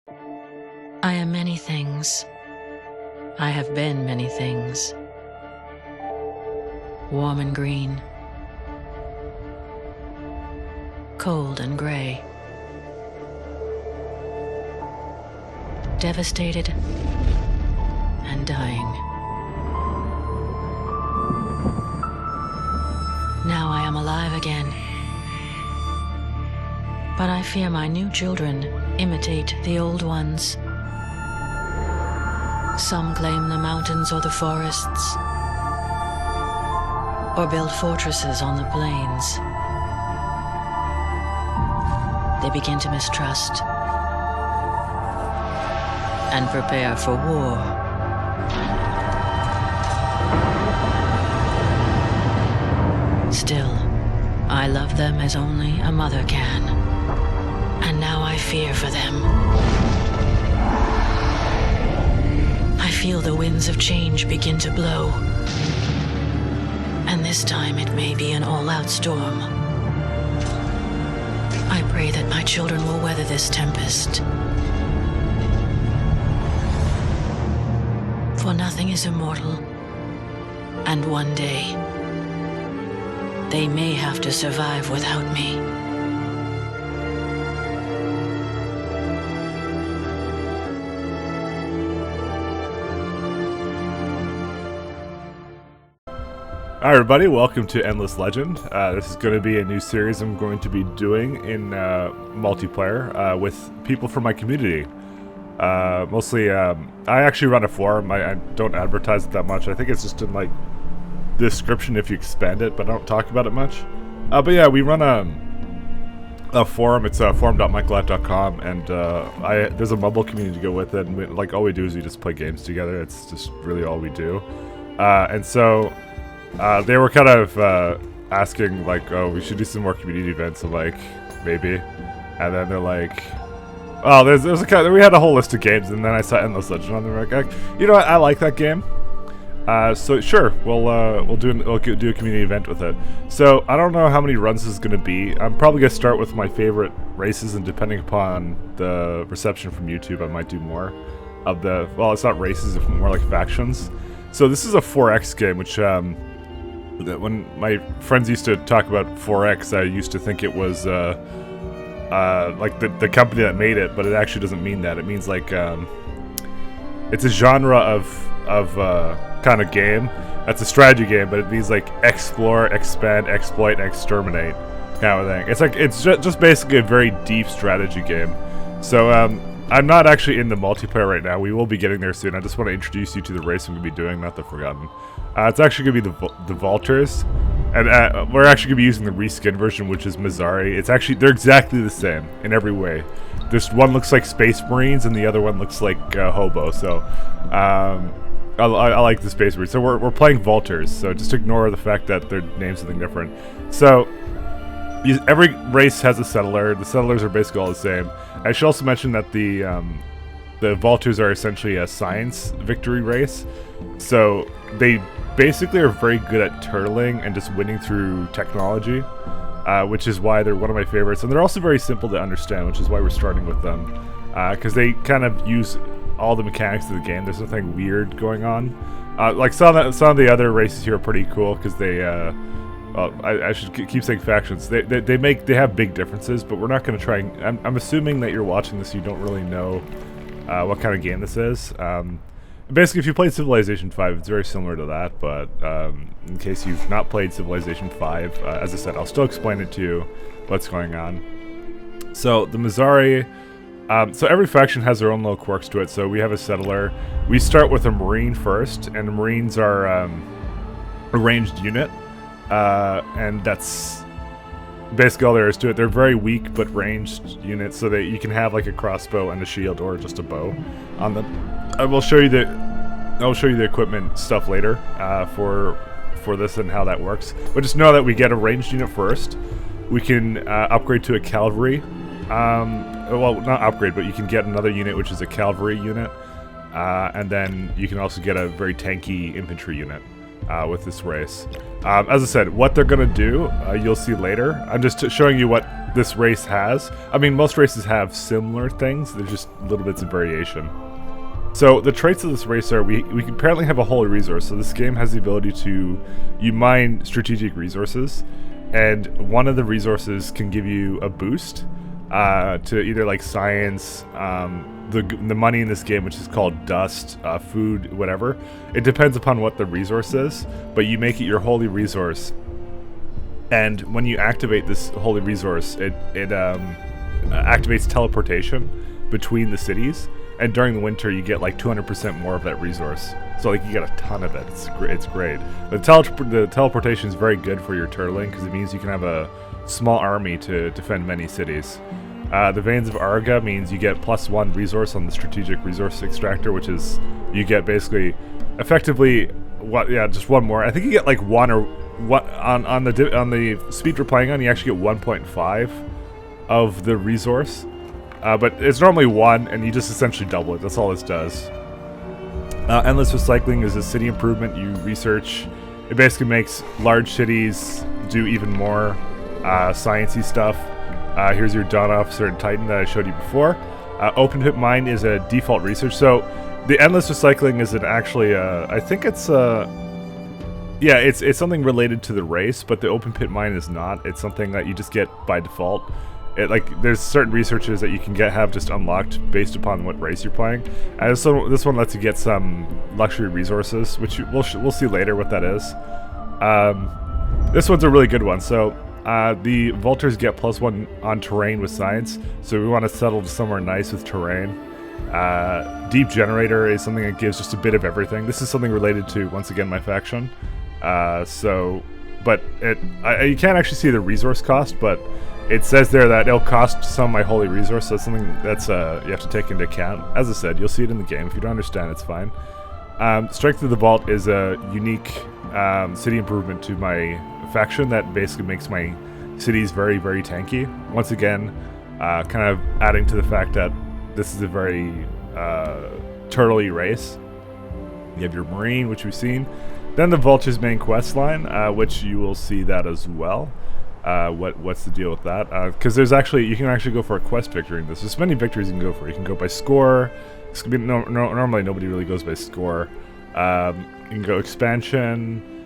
I am many things. I have been many things. Warm and green. Cold and gray. Devastated and dying. Now I am alive again. But I fear my new children imitate the old ones. Some claim the mountains or the forests, or build fortresses on the plains. They begin to mistrust and prepare for war. Still, I love them as only a mother can, and now I fear for them. I feel the winds of change begin to blow, and this time it may be an all-out storm. I pray that my children will weather this tempest. For nothing is immortal, and one day, they may have to survive without me. Hi everybody, welcome to Endless Legend. This is going to be a new series I'm going to be doing in multiplayer with people from my community. Mostly, I actually run a forum. I don't advertise it that much. I think it's just in like the description if you expand it, but I don't talk about it much. But yeah, we run a forum. It's forum.michaelife.com, and there's a mobile community to go with it. And all we do is we just play games together. It's just really all we do. And so they were kind of asking like, oh, we should do some more community events. I'm like, maybe. And then they're like, oh, there's a kind of, we had a whole list of games, and then I saw Endless Legend on the like, you know what, I like that game. So sure, we'll do a community event with it. So I don't know how many runs this is going to be. I'm probably going to start with my favorite races, and depending upon the reception from YouTube, I might do more of the, well, it's not races, it's more like factions. So this is a 4X game, which when my friends used to talk about 4X, I used to think it was like the company that made it, but it actually doesn't mean that. It means like it's a genre of kind of game. That's a strategy game, but it means like explore, expand, exploit, and exterminate kind of thing. It's like it's just basically a very deep strategy game. So I'm not actually in the multiplayer right now. We will be getting there soon. I just want to introduce you to the race I'm going to be doing, not the Forgotten. It's actually going to be the Vultures, and we're actually going to be using the reskin version, which is Mizari. It's actually, they're exactly the same in every way. This one looks like Space Marines, and the other one looks like Hobo. So I like the Space Marines. So we're playing Vultures. So just ignore the fact that their name's something different. So every race has a settler. The settlers are basically all the same. I should also mention that the Vultures are essentially a science victory race. So they basically are very good at turtling and just winning through technology, which is why they're one of my favorites. And they're also very simple to understand, which is why we're starting with them, because they kind of use all the mechanics of the game. There's nothing weird going on. Like some of the other races here are pretty cool because they well, I should keep saying factions. They have big differences, but we're not going to try. I'm assuming that you're watching this, you don't really know what kind of game this is. Basically, if you played Civilization 5, it's very similar to that, but in case you've not played Civilization 5, as I said, I'll still explain it to you what's going on. So, the Mizari, so every faction has their own little quirks to it. So we have a settler. We start with a Marine first, and the Marines are a ranged unit, and that's basically all there is to it. They're very weak but ranged units, so that you can have like a crossbow and a shield or just a bow on them. I will show you the equipment stuff later for this and how that works. But just know that we get a ranged unit first. We can upgrade to a cavalry. Well, not upgrade, but you can get another unit, which is a cavalry unit, and then you can also get a very tanky infantry unit with this race. As I said, what they're gonna do, you'll see later. I'm just showing you what this race has. I mean, most races have similar things. There's just little bits of variation. So the traits of this race are we can apparently have a holy resource. So this game has the ability to you mine strategic resources, and one of the resources can give you a boost to either like science, the money in this game, which is called dust, food, whatever. It depends upon what the resource is, but you make it your holy resource. And when you activate this holy resource, it activates teleportation between the cities. And during the winter, you get like 200% more of that resource. So like you get a ton of it. It's great. The teleportation is very good for your turtling because it means you can have a small army to defend many cities. The Veins of Arga means you get +1 resource on the strategic resource extractor, which is you get basically, effectively, just one more. I think you get like one or what on the speed we're playing on. You actually get 1.5 of the resource. But it's normally 1, and you just essentially double it. That's all this does. Endless Recycling is a city improvement. You research. It basically makes large cities do even more sciencey stuff. Here's your Dawn Officer and Titan that I showed you before. Open Pit Mine is a default research. So the Endless Recycling is actually I think it's it's something related to the race, but the Open Pit Mine is not. It's something that you just get by default. There's certain researches that you can have just unlocked based upon what race you're playing. So this one lets you get some luxury resources, which we'll see later what that is. This one's a really good one. So the Vultures get +1 on terrain with science. So we want to settle to somewhere nice with terrain. Deep Generator is something that gives just a bit of everything. This is something related to, once again, my faction. But you can't actually see the resource cost, but it says there that it'll cost some of my holy resource, so that's something that's you have to take into account. As I said, you'll see it in the game. If you don't understand, it's fine. Strength of the Vault is a unique city improvement to my faction that basically makes my cities very, very tanky. Once again, kind of adding to the fact that this is a very turtle-y race. You have your Marine, which we've seen. Then the Vulture's main quest line, which you will see that as well. What's the deal with that? Because you can actually go for a quest victory in this. There's many victories you can go for. You can go by score. It's gonna be normally nobody really goes by score. You can go expansion,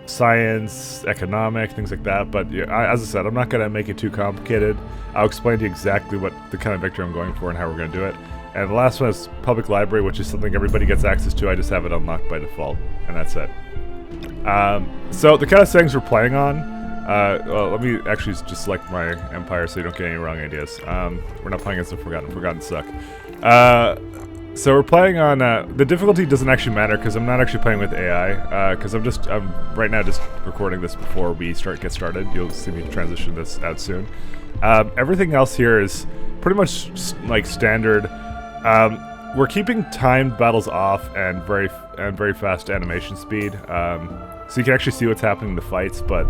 science, economic, things like that. But as I said, I'm not gonna make it too complicated. I'll explain to you exactly what the kind of victory I'm going for and how we're gonna do it. And the last one is public library, which is something everybody gets access to. I just have it unlocked by default, and that's it. So the kind of settings we're playing on. Well, let me actually just select my empire so you don't get any wrong ideas. We're not playing against the Forgotten. Forgotten suck. So we're playing on, the difficulty doesn't actually matter because I'm not actually playing with AI, because I'm right now just recording this before we get started. You'll see me transition this out soon. Everything else here is pretty much like standard. We're keeping timed battles off and very fast animation speed, so you can actually see what's happening in the fights, but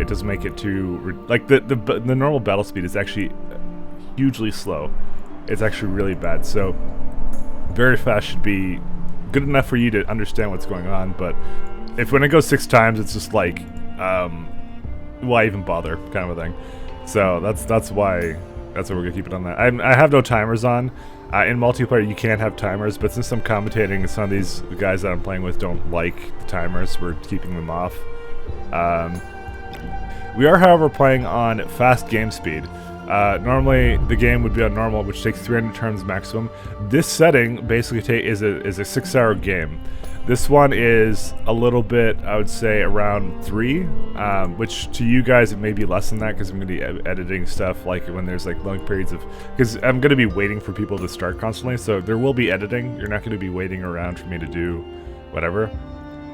it doesn't make it too the normal battle speed is actually hugely slow. It's actually really bad. So very fast should be good enough for you to understand what's going on. But when it goes 6 times, it's just like, why even bother, kind of a thing. So that's why we're gonna keep it on that. I have no timers on. In multiplayer, you can't have timers, but since I'm commentating, some of these guys that I'm playing with don't like the timers. We're keeping them off. We are, however, playing on fast game speed. Normally, the game would be on normal, which takes 300 turns maximum. This setting basically is a 6-hour game. This one is a little bit, I would say, around 3, which to you guys it may be less than that because I'm going to be editing stuff like when there's like long periods of, because I'm going to be waiting for people to start constantly, so there will be editing. You're not going to be waiting around for me to do whatever.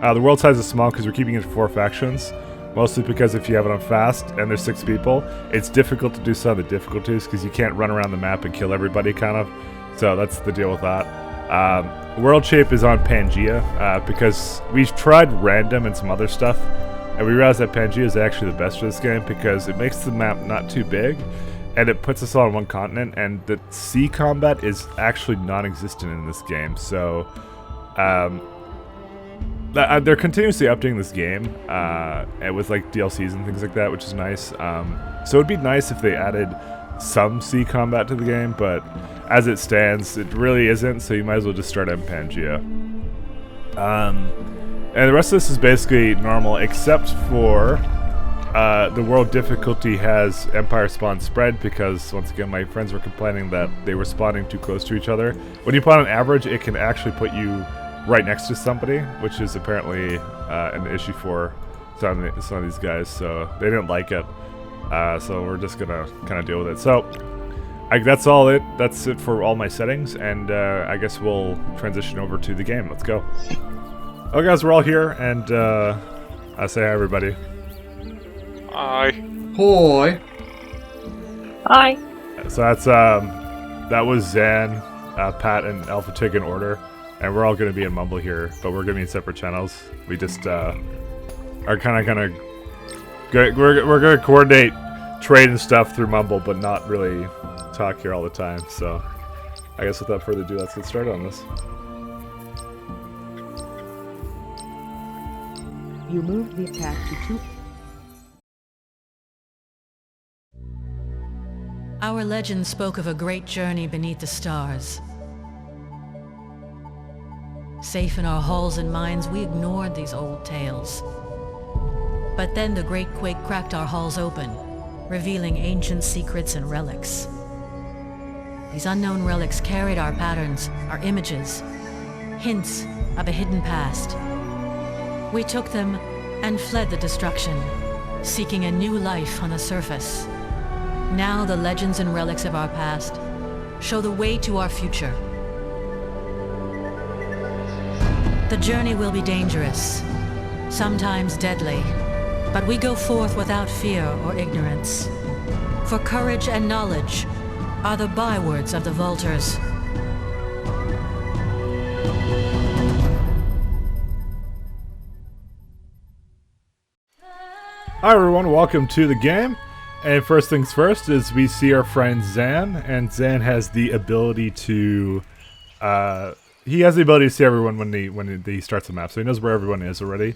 The world size is small because we're keeping it 4 factions. Mostly because if you have it on fast and there's 6 people, it's difficult to do some of the difficulties because you can't run around the map and kill everybody, kind of. So that's the deal with that. World shape is on Pangea because we've tried random and some other stuff, and we realized that Pangea is actually the best for this game because it makes the map not too big, and it puts us all on one continent, and the sea combat is actually non-existent in this game. So they're continuously updating this game, and with like DLCs and things like that, which is nice. So it'd be nice if they added some sea combat to the game, but as it stands, it really isn't. So you might as well just start on Pangea. And the rest of this is basically normal, except for the world difficulty has Empire Spawn spread, because once again my friends were complaining that they were spawning too close to each other. When you put on average, it can actually put you right next to somebody, which is apparently an issue for some of these guys, so they didn't like it. So we're just gonna kind of deal with it. So that's it for all my settings, and I guess we'll transition over to the game. Let's go. Okay guys, we're all here, and I say hi everybody. Hi. Hoi. Hi. So that's that was Zan, Pat, and Alpha Tig in order, and we're all gonna be in Mumble here, but we're gonna be in separate channels. We just are kind of gonna we're gonna coordinate trade and stuff through Mumble, but not really talk here all the time. So I guess without further ado, let's get started on this. You moved the attack to 2. Our legend spoke of a great journey beneath the stars. Safe in our halls and minds, we ignored these old tales. But then the Great Quake cracked our halls open, revealing ancient secrets and relics. These unknown relics carried our patterns, our images, hints of a hidden past. We took them and fled the destruction, seeking a new life on the surface. Now the legends and relics of our past show the way to our future. The journey will be dangerous, sometimes deadly, but we go forth without fear or ignorance. For courage and knowledge are the bywords of the Vultures. Hi everyone, welcome to the game. And first things first is we see our friend Zan, and Zan has the ability to he has the ability to see everyone when he starts the map, so he knows where everyone is already.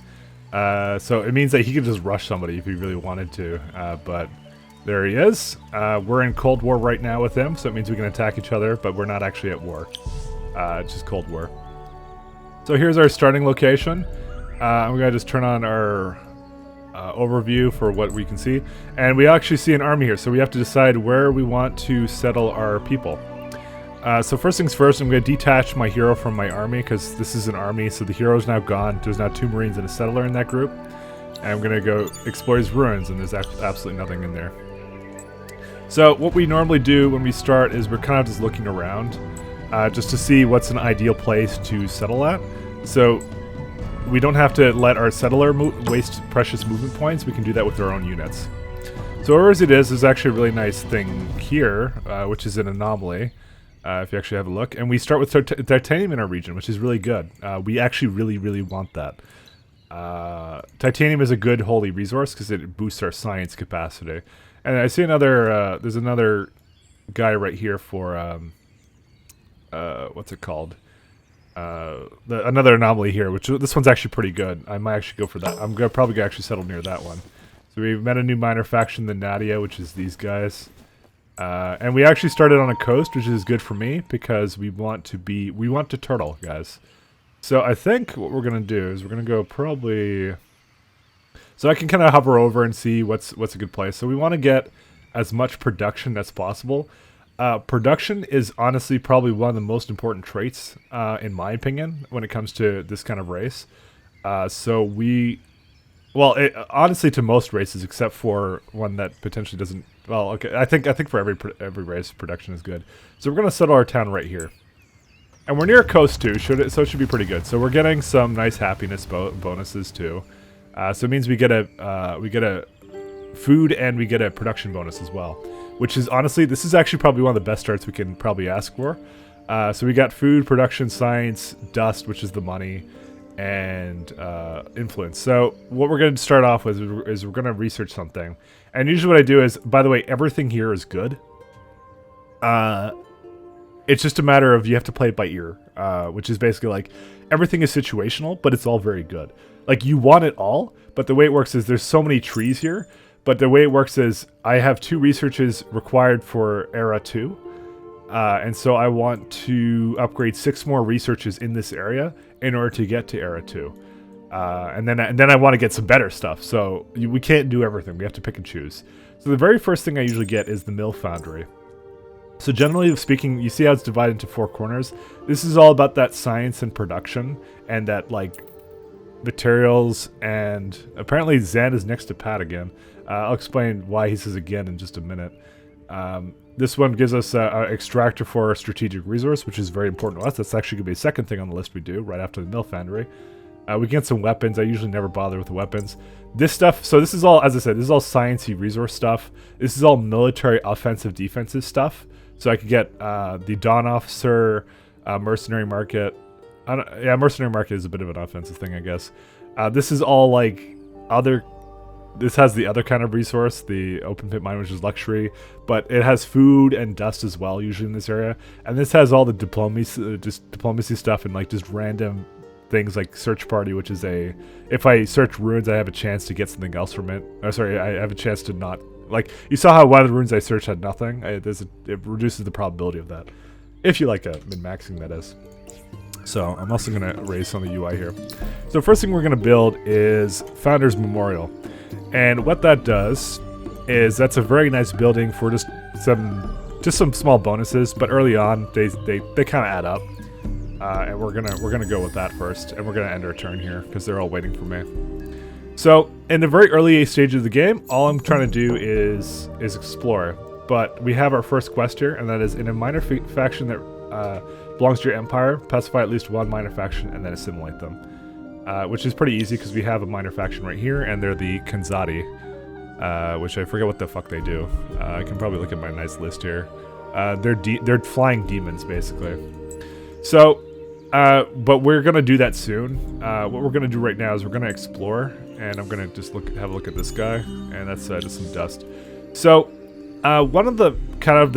So it means that he could just rush somebody if he really wanted to. But there he is. We're in Cold War right now with him, so it means we can attack each other, but we're not actually at war. It's just Cold War. So here's our starting location. I'm gonna just turn on our overview for what we can see, and we actually see an army here, so we have to decide where we want to settle our people. So first things first, I'm going to detach my hero from my army, because this is an army, so the hero's now gone. There's now 2 Marines and a settler in that group, and I'm going to go explore his ruins, and there's absolutely nothing in there. So what we normally do when we start is we're kind of just looking around, just to see what's an ideal place to settle at. So we don't have to let our settler waste precious movement points. We can do that with our own units. So wherever it is, there's actually a really nice thing here, which is an anomaly, if you actually have a look. And we start with titanium in our region, which is really good. We actually really want that. Titanium is a good holy resource because it boosts our science capacity. And I see another, there's another guy right here for, what's it called? Another anomaly here, which this one's actually pretty good. I might actually go for that. I'm gonna probably actually settle near that one. So we met a new minor faction, the Nadia, which is these guys, and we actually started on a coast, which is good for me because we want to turtle, guys. So I think what we're gonna do is we're gonna go probably, so I can kind of hover over and see what's a good place. So we want to get as much production as possible. Production is honestly probably one of the most important traits, in my opinion, when it comes to this kind of race. Honestly, to most races, except for one that potentially doesn't. Well, okay, I think for every race, production is good. So we're gonna settle our town right here, and we're near a coast too, so it should be pretty good. So we're getting some nice happiness bonuses too. So it means we get a food and we get a production bonus as well. Which is honestly, this is actually probably one of the best starts we can probably ask for. So we got food, production, science, dust, which is the money, and influence. So what we're going to start off with is we're going to research something. And usually what I do is, by the way, everything here is good. It's just a matter of you have to play it by ear. which is basically like everything is situational, but it's all very good. Like you want it all, but the way it works is there's so many trees here. But the way it works is I have 2 researches required for Era 2. And so I want to upgrade 6 more researches in this area in order to get to Era 2. And then I want to get some better stuff. So we can't do everything. We have to pick and choose. So the very first thing I usually get is the mill foundry. So generally speaking, you see how it's divided into 4 corners. This is all about that science and production and that like materials, and apparently Zan is next to Pat again. I'll explain why he says again in just a minute. This one gives us an extractor for a strategic resource, which is very important to us. That's actually going to be the second thing on the list we do right after the mill foundry. We get some weapons. I usually never bother with the weapons. This stuff, so this is all, as I said, this is all sciencey resource stuff. This is all military offensive defensive stuff. So I could get the Dawn Officer, Mercenary Market. Yeah, Mercenary Market is a bit of an offensive thing, I guess. This is all like other... This has the other kind of resource, the open pit mine, which is luxury, but it has food and dust as well, usually in this area. And this has all the diplomacy stuff and like just random things like search party, which is if I search ruins, I have a chance to get something else from it. Oh, sorry, I have a chance to not, like, you saw how one of the ruins I searched had nothing. It reduces the probability of that, if you like min-maxing, that is. So I'm also going to raise some of the UI here. So first thing we're going to build is Founders Memorial. And what that does is that's a very nice building for just some small bonuses, but early on they kind of add up. And we're gonna go with that first, and we're gonna end our turn here because they're all waiting for me. So in the very early stage of the game, all I'm trying to do is explore. But we have our first quest here, and that is in a minor faction that belongs to your empire, pacify at least 1 minor faction and then assimilate them. Which is pretty easy because we have a minor faction right here, and they're the Kanzadi, which I forget what the fuck they do. I can probably look at my nice list here. They're flying demons, basically. So, but we're gonna do that soon. What we're gonna do right now is we're gonna explore, and I'm gonna just have a look at this guy, and that's just some dust. So, one of the kind of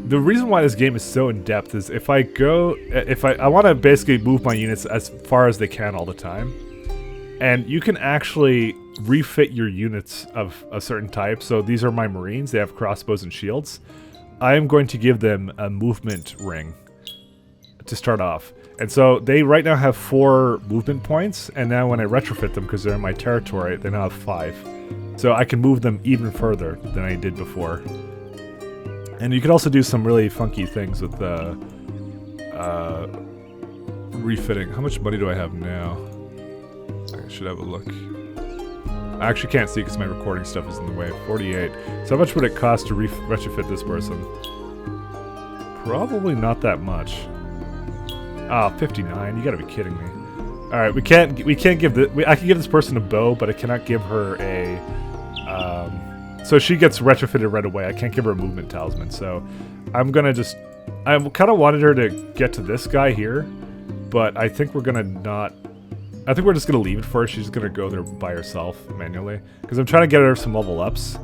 the reason why this game is so in-depth is I want to basically move my units as far as they can all the time. And you can actually refit your units of a certain type. So these are my Marines. They have crossbows and shields. I am going to give them a movement ring to start off. And so they right now have 4 movement points. And now when I retrofit them, because they're in my territory, they now have 5. So I can move them even further than I did before. And you could also do some really funky things with refitting. How much money do I have now? I should have a look. I actually can't see because my recording stuff is in the way. 48. So how much would it cost to retrofit this person? Probably not that much. Ah, 59. You gotta be kidding me. Alright, we can't give I can give this person a bow, but I cannot give her a so she gets retrofitted right away. I can't give her a movement talisman, so I'm gonna just... I kind of wanted her to get to this guy here, but I think we're gonna not... I think we're just gonna leave it for her. She's gonna go there by herself, manually. Because I'm trying to get her some level ups.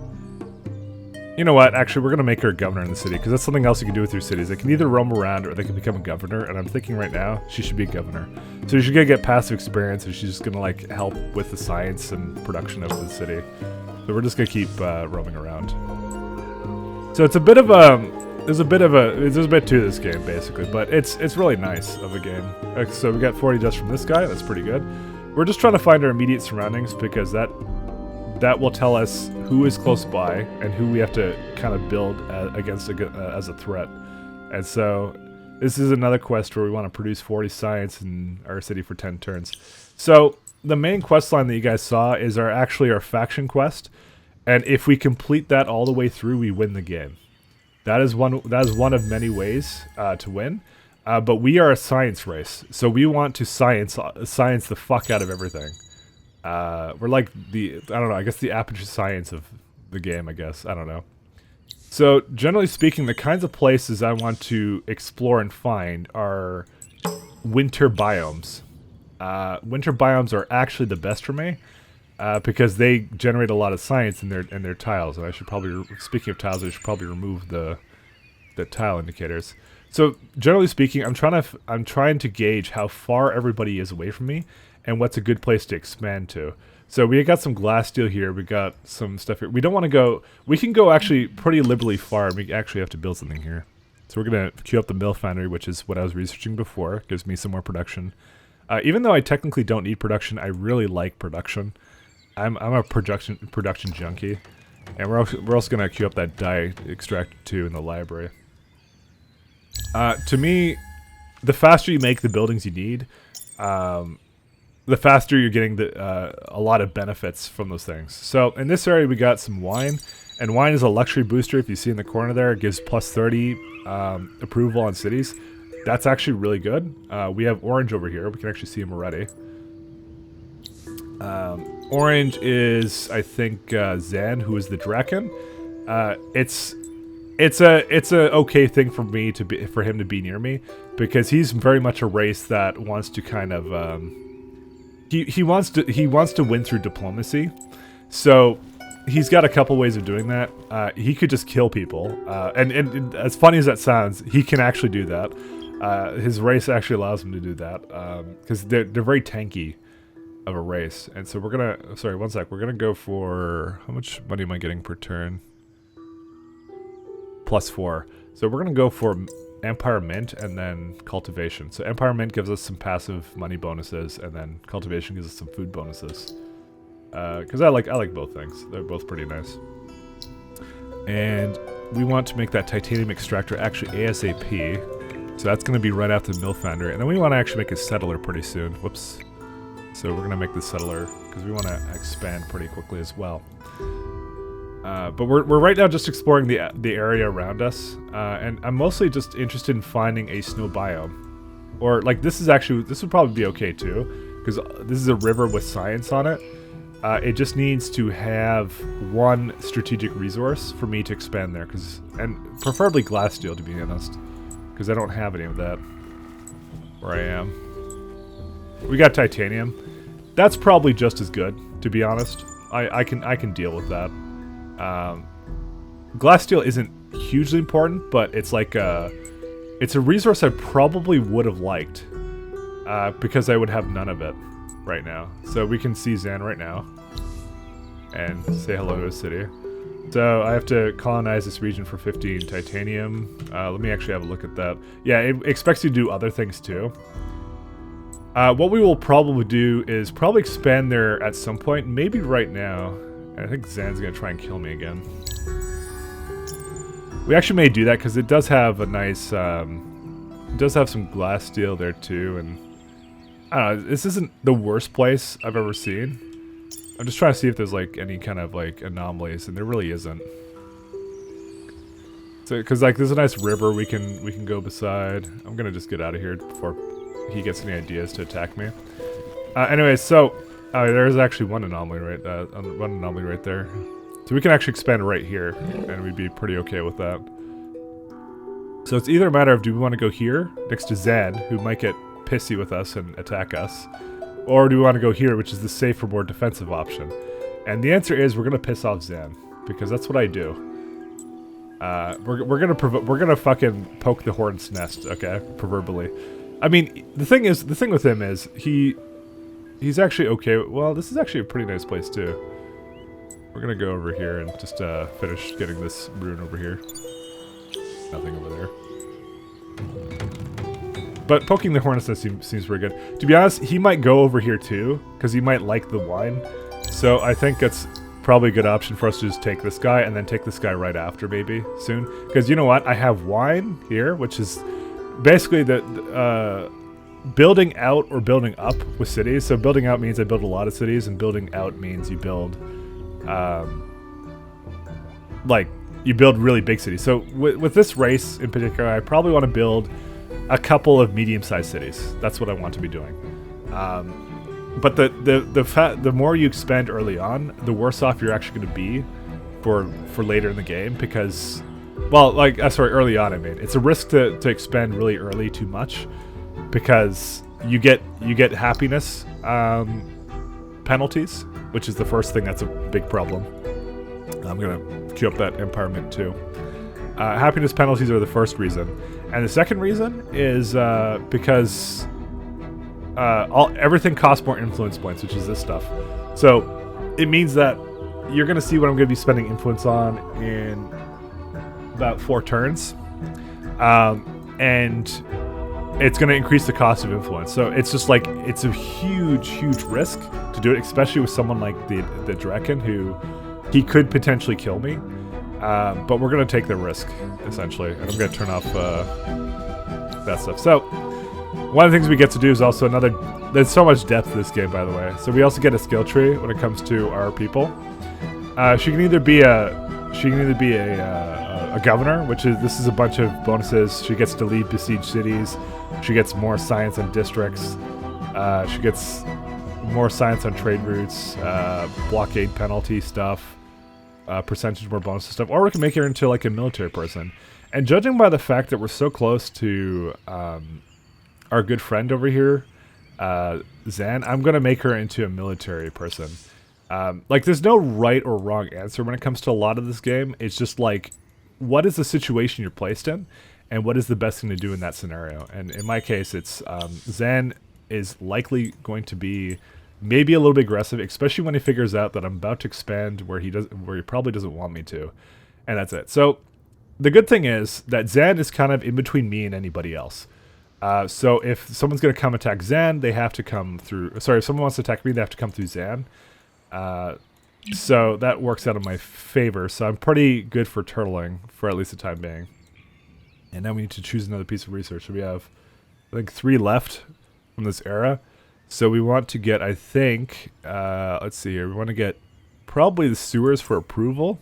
You know what? Actually, we're gonna make her a governor in the city, because that's something else you can do with your cities. They can either roam around, or they can become a governor, and I'm thinking right now, she should be a governor. So she's gonna get passive experience, and she's just gonna, like, help with the science and production of the city. So we're just gonna keep roaming around. So it's a bit of a... There's a bit to this game, basically, but it's really nice of a game. So we got 40 dust from this guy, that's pretty good. We're just trying to find our immediate surroundings, because that will tell us who is close by and who we have to kind of build against as a threat. And so this is another quest where we want to produce 40 science in our city for 10 turns. So the main quest line that you guys saw is actually our faction quest, and if we complete that all the way through, we win the game. That is one of many ways to win, but we are a science race, so we want to science the fuck out of everything. We're like I don't know, I guess the aperture science of the game, I guess. I don't know. So generally speaking, the kinds of places I want to explore and find are winter biomes. Winter biomes are actually the best for me, because they generate a lot of science in their tiles. And I should probably, speaking of tiles, I should probably remove the the tile indicators. So generally speaking, I'm trying to gauge how far everybody is away from me, and what's a good place to expand to. So we got some glass steel here. We got some stuff here. We don't want to go. We can go actually pretty liberally far. We actually have to build something here. So we're gonna queue up the mill foundry, which is what I was researching before. Gives me some more production. Even though I technically don't need production, I really like production. I'm a production junkie, and we're also gonna queue up that dye extractor too in the library. To me, the faster you make the buildings you need, the faster you're getting a lot of benefits from those things. So in this area we got some wine, and wine is a luxury booster. If you see in the corner there, it gives plus 30 approval on cities. That's actually really good. We have orange over here. We can actually see him already. Orange is, I think, Zan, who is the Draken. It's a okay thing for me for him to be near me, because he's very much a race that wants to kind of he wants to win through diplomacy. So he's got a couple ways of doing that. He could just kill people, and as funny as that sounds, he can actually do that. His race actually allows him to do that, because they're very tanky of a race. And so we're gonna, sorry, one sec, we're gonna go for, how much money am I getting per turn? +4. So we're gonna go for Empire Mint and then Cultivation. So Empire Mint gives us some passive money bonuses, and then Cultivation gives us some food bonuses. Because I like both things. They're both pretty nice. And we want to make that titanium extractor actually ASAP. So that's going to be right after the mill foundry. And then we want to actually make a settler pretty soon. Whoops. So we're going to make the settler because we want to expand pretty quickly as well. But we're right now just exploring the area around us. And I'm mostly just interested in finding a snow biome. Or like this would probably be okay too, because this is a river with science on it. It just needs to have one strategic resource for me to expand there, and preferably glass steel, to be honest, because I don't have any of that where I am. We got titanium. That's probably just as good, to be honest. I can deal with that. Glass steel isn't hugely important, but it's like it's a resource I probably would have liked, because I would have none of it right now. So we can see Zan right now and say hello to his city. So I have to colonize this region for 15 titanium. Let me actually have a look at that. Yeah, it expects you to do other things too. What we will probably do is probably expand there at some point, maybe right now. I think Zan's gonna try and kill me again. We actually may do that because it does have a nice, it does have some glass steel there too, and I don't know, this isn't the worst place I've ever seen. I'm just trying to see if there's like any kind of like anomalies, and there really isn't. So, because like there's a nice river we can go beside. I'm gonna just get out of here before he gets any ideas to attack me. Anyways, so there's actually one anomaly right there. So we can actually expand right here, and we'd be pretty okay with that. So it's either a matter of, do we want to go here next to Zan, who might get pissy with us and attack us, or do we want to go here, which is the safer, more defensive option? And the answer is we're gonna piss off Zan, because that's what I do. We're gonna fucking poke the hornet's nest, okay, proverbially. I mean, the thing with him is he's actually okay. Well, this is actually a pretty nice place too. We're gonna go over here and just finish getting this rune over here. Nothing over there. But poking the hornet's nest seems pretty good. To be honest, he might go over here too, because he might like the wine. So I think it's probably a good option for us to just take this guy and then take this guy right after, maybe soon. Because you know what? I have wine here, which is basically the building out or building up with cities. So building out means I build a lot of cities, and building out means you build like you build really big cities. So with this race in particular, I probably want to build a couple of medium-sized cities. That's what I want to be doing. But the more you expand early on, the worse off you're actually going to be for later in the game, because, well, like sorry, early on I mean, it's a risk to expand really early too much, because you get happiness penalties, which is the first thing that's a big problem. I'm gonna queue up that Empire Mint too. Happiness penalties are the first reason. And the second reason is because everything costs more influence points, which is this stuff. So it means that you're going to see what I'm going to be spending influence on in about 4 turns. And it's going to increase the cost of influence. So it's just like, it's a huge risk to do it, especially with someone like the Drekken, who he could potentially kill me. But we're going to take the risk, essentially. And I'm going to turn off that stuff. So one of the things we get to do is also there's so much depth to this game, by the way. So we also get a skill tree when it comes to our people. She can either be a governor, this is a bunch of bonuses. She gets to lead besieged cities. She gets more science on districts. She gets more science on trade routes, blockade penalty stuff, percentage more bonus stuff. Or we can make her into like a military person. And judging by the fact that we're so close to our good friend over here, Zan, I'm gonna make her into a military person. Like, there's no right or wrong answer when it comes to a lot of this game. It's just like, what is the situation you're placed in, and what is the best thing to do in that scenario? And in my case, it's Zan is likely going to be maybe a little bit aggressive, especially when he figures out that I'm about to expand where he probably doesn't want me to, and that's it. So the good thing is that Zan is kind of in between me and anybody else. So if someone's going to come attack Zan, they have to come through. Sorry, if someone wants to attack me, they have to come through Zan. So that works out in my favor. So I'm pretty good for turtling for at least the time being. And now we need to choose another piece of research. So we have, I think, 3 left from this era. So we want to get, I think, let's see here. We want to get probably the sewers for approval.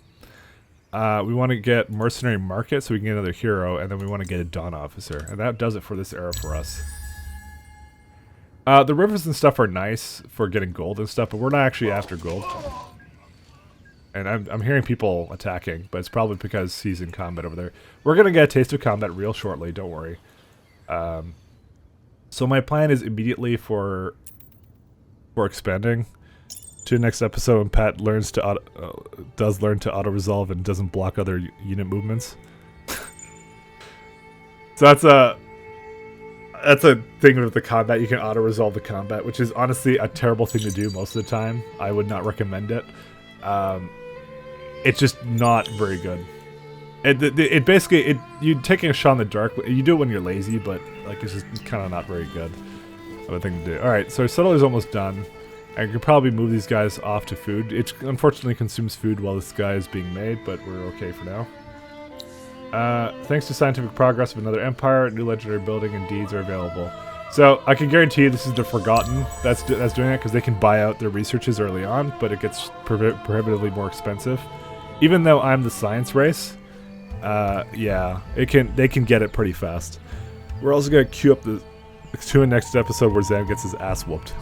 We want to get mercenary market so we can get another hero. And then we want to get a dawn officer. And that does it for this era for us. The rivers and stuff are nice for getting gold and stuff, but we're not actually after gold. And I'm hearing people attacking, but it's probably because he's in combat over there. We're going to get a taste of combat real shortly, don't worry. So my plan is immediately for expanding to the next episode when Pat learns to does learn to auto-resolve and doesn't block other unit movements. So that's a thing with the combat. You can auto-resolve the combat, which is honestly a terrible thing to do most of the time. I would not recommend it. It's just not very good. It basically, you taking a shot in the dark, you do it when you're lazy, but like it's just kind of not very good of a thing to do. Alright, so our settler's almost done. I could probably move these guys off to food. It unfortunately consumes food while this guy is being made, but we're okay for now. Thanks to scientific progress of another empire, new legendary building and deeds are available. So I can guarantee you this is the Forgotten that's doing it, because they can buy out their researches early on, but it gets prohibitively more expensive. Even though I'm the science race, yeah, they can get it pretty fast. We're also gonna queue up the next episode where Zan gets his ass whooped.